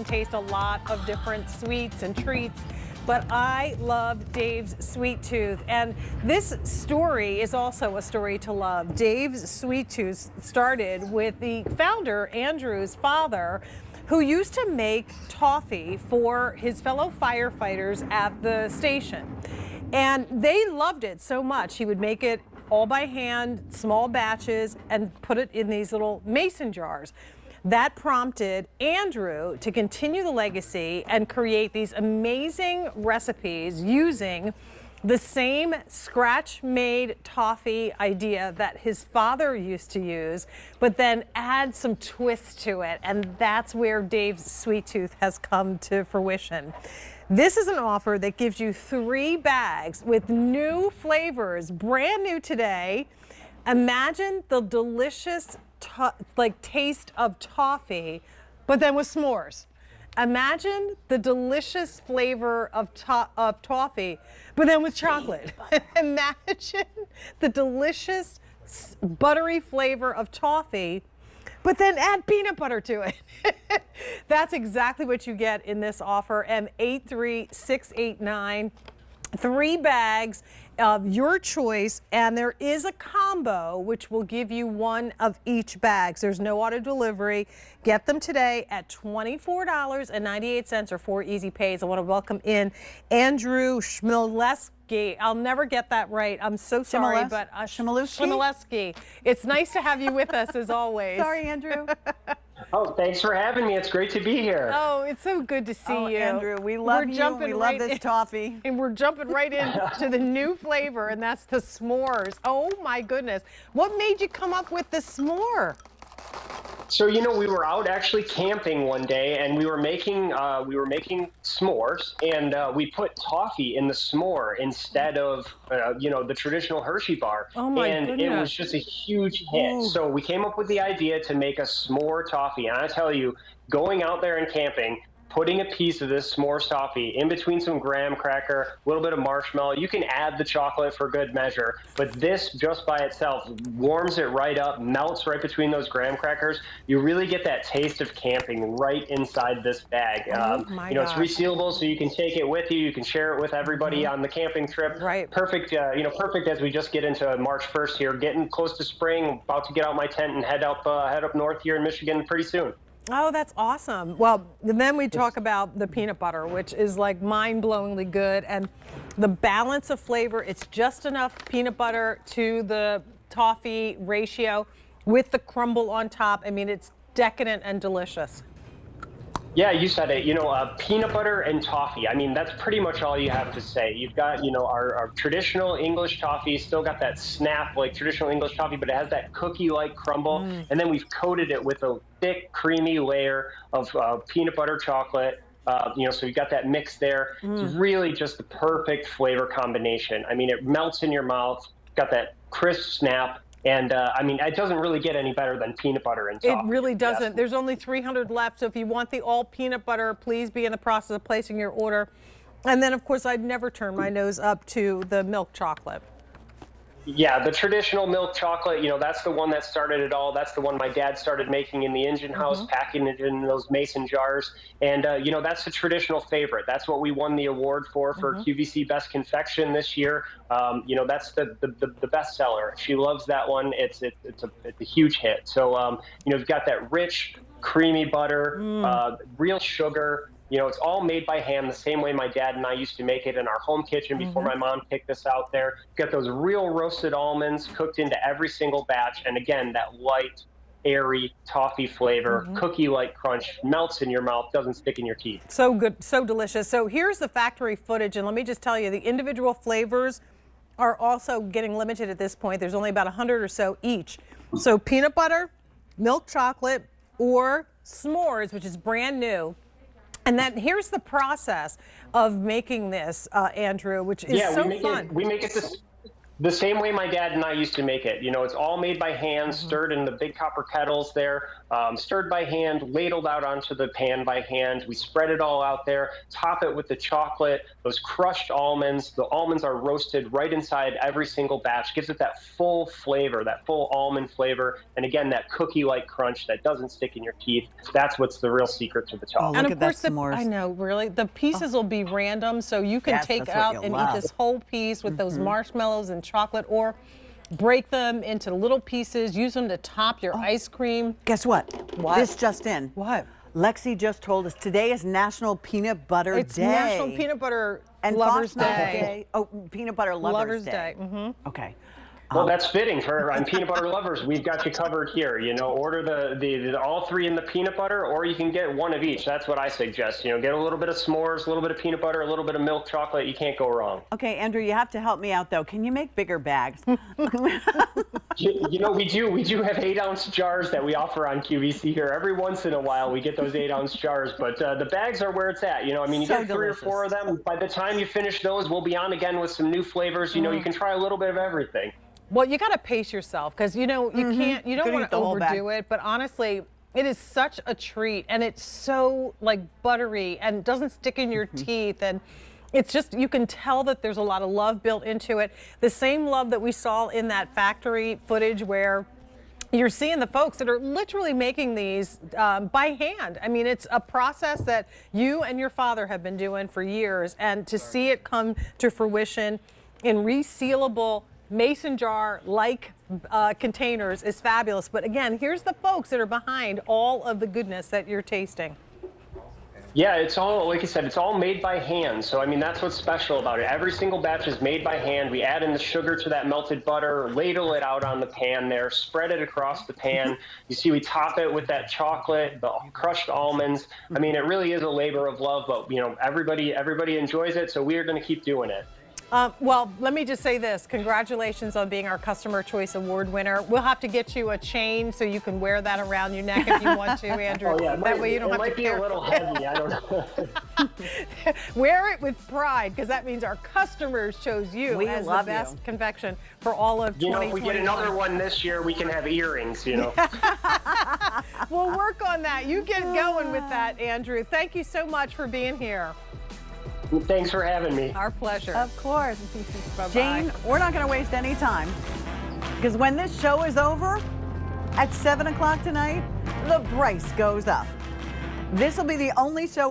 and taste a lot of different sweets and treats, but I love Dave's Sweet Tooth. And this story is also a story to love. Dave's Sweet Tooth started with the founder, Andrew's father, who used to make toffee for his fellow firefighters at the station. And they loved it so much, he would make it all by hand, small batches, and put it in these little mason jars. That prompted Andrew to continue the legacy and create these amazing recipes using the same scratch-made toffee idea that his father used to use, but then add some twist to it. And that's where Dave's Sweet Tooth has come to fruition. This is an offer that gives you 3 bags with new flavors, brand new today. Imagine the delicious taste of toffee, but then with s'mores. Imagine the delicious flavor of toffee, but then with chocolate. Imagine the delicious buttery flavor of toffee, but then add peanut butter to it. That's exactly what you get in this offer. M83689. 3 bags of your choice, and there is a combo which will give you 1 of each bag. There's no auto delivery. Get them today at $24.98 or 4 easy pays. I want to welcome in Andrew Schmileski. I'll never get that right. I'm so sorry, but Schmileski. It's nice to have you with us as always. Sorry, Andrew. Oh, thanks for having me. It's great to be here. Oh, it's so good to see you. Andrew, we love you. We love this toffee. And we're jumping right into the new flavor, and that's the s'mores. Oh my goodness. What made you come up with the s'more? So, you know, we were out actually camping one day, and we were making s'mores, and we put toffee in the s'more instead of the traditional Hershey bar. Oh my and goodness. It was just a huge hit. Ooh. So we came up with the idea to make a s'more toffee, and I tell you, going out there and camping, putting a piece of this s'more toffee in between some graham cracker, a little bit of marshmallow. You can add the chocolate for good measure, but this just by itself warms it right up, melts right between those graham crackers. You really get that taste of camping right inside this bag. It's resealable, so you can take it with you. You can share it with everybody on the camping trip. Right. Perfect. Perfect as we just get into March 1st here, getting close to spring. About to get out my tent and head up north here in Michigan pretty soon. Oh, that's awesome. Well, then we talk about the peanut butter, which is like mind-blowingly good, and the balance of flavor. It's just enough peanut butter to the toffee ratio with the crumble on top. I mean, it's decadent and delicious. Yeah, you said it. Peanut butter and toffee. I mean, that's pretty much all you have to say. You've got, our traditional English toffee, still got that snap like traditional English toffee, but it has that cookie-like crumble. And then we've coated it with a thick, creamy layer of peanut butter chocolate. So you've got that mix there. It's really just the perfect flavor combination. I mean, it melts in your mouth, got that crisp snap. And it doesn't really get any better than peanut butter and toffee. It really doesn't. Yes. There's only 300 left. So if you want the all peanut butter, please be in the process of placing your order. And then, of course, I'd never turn my nose up to the milk chocolate. Yeah, the traditional milk chocolate, that's the one that started it all. That's the one my dad started making in the engine house, packing it in those mason jars. And, that's the traditional favorite. That's what we won the award for QVC Best Confection this year. That's the best seller. She loves that one. It's a huge hit. So, you've got that rich, creamy butter, real sugar. It's all made by hand the same way my dad and I used to make it in our home kitchen before my mom kicked us out there. Got those real roasted almonds cooked into every single batch. And again, that light, airy toffee flavor, cookie-like crunch, melts in your mouth, doesn't stick in your teeth. So good, so delicious. So here's the factory footage. And let me just tell you, the individual flavors are also getting limited at this point. There's only about 100 or so each. So peanut butter, milk chocolate, or s'mores, which is brand new. And then here's the process of making this, Andrew, which is so fun. We make it this The same way my dad and I used to make it. You know, it's all made by hand, stirred in the big copper kettles there, stirred by hand, ladled out onto the pan by hand. We spread it all out there, top it with the chocolate, those crushed almonds. The almonds are roasted right inside every single batch, gives it that full flavor, that full almond flavor. And again, that cookie-like crunch that doesn't stick in your teeth. That's what's the real secret to the chocolate. And of course, I know, really, the pieces will be random, so you can take out and eat this whole piece with those marshmallows and chocolate, or break them into little pieces, use them to top your ice cream. Guess what? What? This just in. What? Lexi just told us today is National Peanut Butter Day. It's National Peanut Butter and Lovers Day. Oh, Peanut Butter Lovers Day. Okay. Well, that's fitting for peanut butter lovers. We've got you covered here. You know, order the all three in the peanut butter, or you can get one of each. That's what I suggest. You know, get a little bit of s'mores, a little bit of peanut butter, a little bit of milk chocolate. You can't go wrong. Okay, Andrew, you have to help me out though. Can you make bigger bags? You know, we do have 8-ounce jars that we offer on QVC here. Every once in a while, we get those 8-ounce jars, but the bags are where it's at. You know, I mean, you get 3 or 4 of them. By the time you finish those, we'll be on again with some new flavors. You know, you can try a little bit of everything. Well, you got to pace yourself, because you know you can't. You don't want to overdo it. But honestly, it is such a treat, and it's so like buttery and doesn't stick in your teeth, and it's just, you can tell that there's a lot of love built into it. The same love that we saw in that factory footage where you're seeing the folks that are literally making these by hand. I mean, it's a process that you and your father have been doing for years, and to see it come to fruition in resealable mason jar like containers is fabulous. But again, here's the folks that are behind all of the goodness that you're tasting. Yeah, it's all, like I said, it's all made by hand. So, I mean, that's what's special about it. Every single batch is made by hand. We add in the sugar to that melted butter, ladle it out on the pan there, spread it across the pan. You see, we top it with that chocolate, the crushed almonds. I mean, it really is a labor of love, but, you know, everybody enjoys it, so we are going to keep doing it. Well, let me just say this. Congratulations on being our Customer Choice Award winner. We'll have to get you a chain so you can wear that around your neck if you want to, Andrew. Oh, yeah, that way you don't have to be a little heavy. I don't know. Wear it with pride, because that means our customers chose you as the best confection for all of 2021. You know, if we get another one this year, we can have earrings, you know. We'll work on that. You get going with that, Andrew. Thank you so much for being here. Thanks for having me. Our pleasure. Of course. Bye-bye. Jane, we're not going to waste any time, because when this show is over at 7 o'clock tonight, the price goes up. This will be the only show